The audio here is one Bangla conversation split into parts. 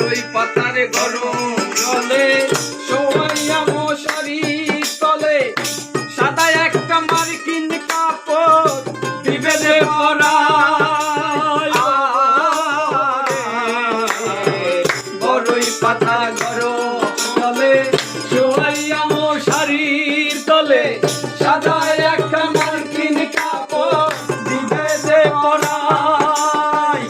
বড়ই পাতারে গরম জলে শোয়াইয়া মশারির তলে সাদা একটা মার্কিন কাপড় দিবে যে পরায় বড়ই পাতা গরম জলে শোয়াইয়া মশারির তলে সাদা একটা মার্কিন কাপড় দিবে যে পরায়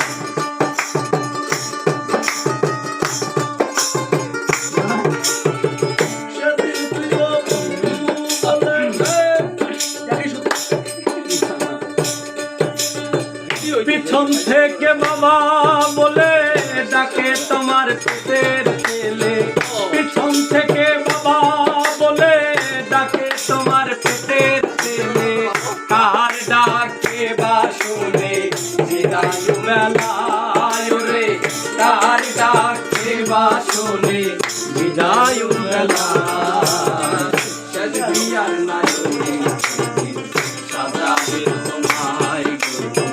পিছন থেকে বাবা বলে ডাকে তোমার পেটের ছেলে পিছন থেকে বাবা বলে ডাকে তোমার পেটের ছেলে কার ডাকে বা শুনে বিদায় বেলায় রে কার ডাকে বা শুনে বিদায় বেলায় সাজবি আর নাই সাজাবে তোমায় গো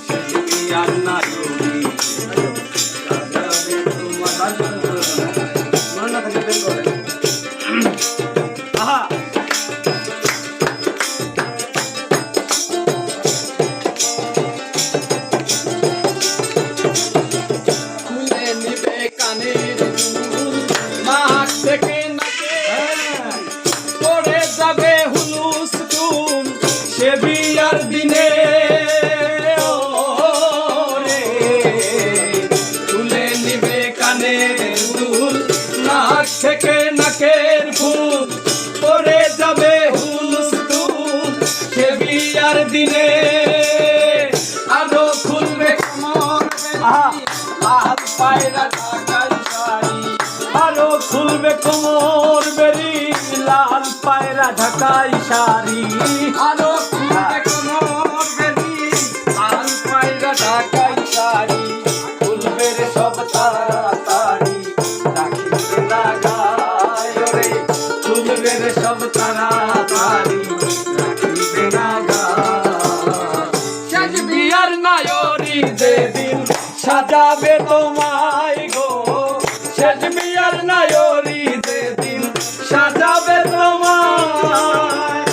সাজবি আর নাই সাজাবে তোমায় মনে থাকে বের করে আহা খুলে নিবে কানের দুল নাক থেকে নাকে পড়ে যাবে হুলুস তুম সে বিয়ার দিনে রে খুলে নিবে কানের দুল নাক থেকে নাকের ফুল পড়ে যাবে হুলুস তুম সে বিয়ার দিনে আরো খুলবে কমর লাল পায়রা ঢাকাই শাড়ি আরো খুলবে কোমর বেরি লাল পায়রা ঢাকাই শাড়ি আরো খুলবে কোমর বেরি লাল পায়রা ঢাকাই শাড়ি খুলবে রে সব তাড়াতাড়ি রাখিবে না গায় রে খুলবে রে সব তাড়াতাড়ি রাখিবে না গায় সাজবি আর নায়রি যেদিন সাজাবে তোমায় গো সাজবি আর নায়রি যেদিন সাজাবে তোমায়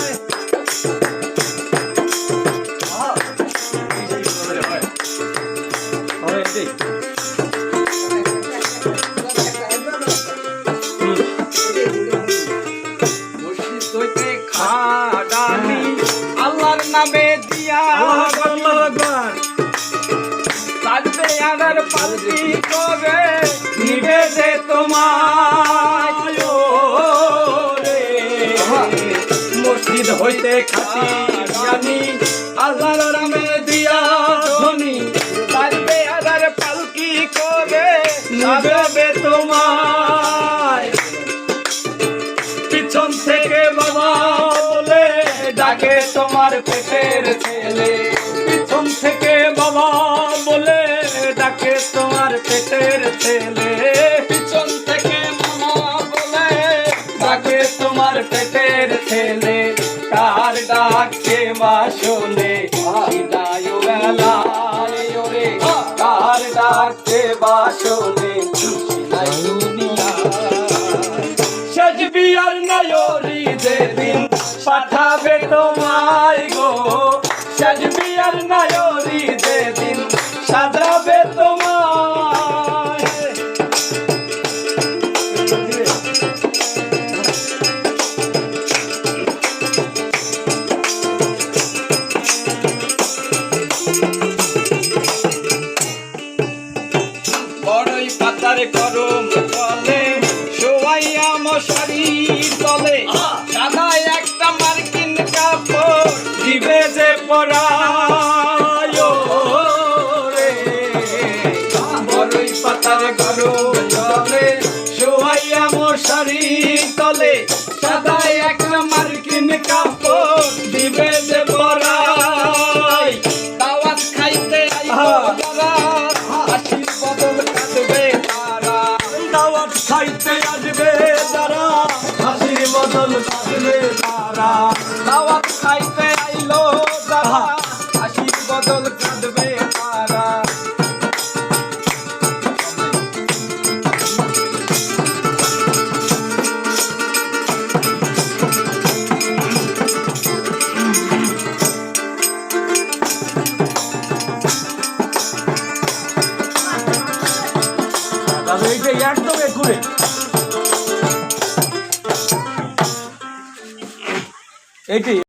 মসজিদ হইতে খাদানি আল্লাহর নামে দিয়া লাগবে আনার পালকি করে নিবে যে তোমায় রে মসজিদ হইতে খাতি জানি আল্লাহর নামে দিয়া ধনি লাগবে আনার পালকি করে নিবে তোমায় পিছন থেকে বাবা বলে ডাকে তোমার পেটের ছেলে পিছন থেকে বাবা বলে ডাকে তোমার পেটের ছেলে পিছন থেকে মামা বলে ডাকে তোমার পেটের ছেলে কার ডাকে বা শোনে বিদায় বেলায় রে কার ডাকে বা শোনে বিদায় দুনিয়ায় সাজবি আর নায়রি যেদিন পাঠাবে তোমায় গো সাজবি আর নায়রি যেদিন সাজাবে তোমায় বড়ই পাতার গরম জলে শোয়াইয়া মশারির তলে সাদা একটা মার্কিন কাপড় দিবে যে পরায় রে বড়ই পাতার গরম জলে শোয়াইয়া মশারির তলে সাদা একটা মার্কিন কাপড় দিবে যে পরায় দাওয়াত খাইতে আইবো যারা হাসির বদল কাঁদবে তারা দাওয়াত খাইতে আসবে যারা হাসির বদল কাঁদবে তারা দাওয়াত খাইতে আইলো যারা হাসির বদল কাঁদবে তারা একদম একুরে। এইটি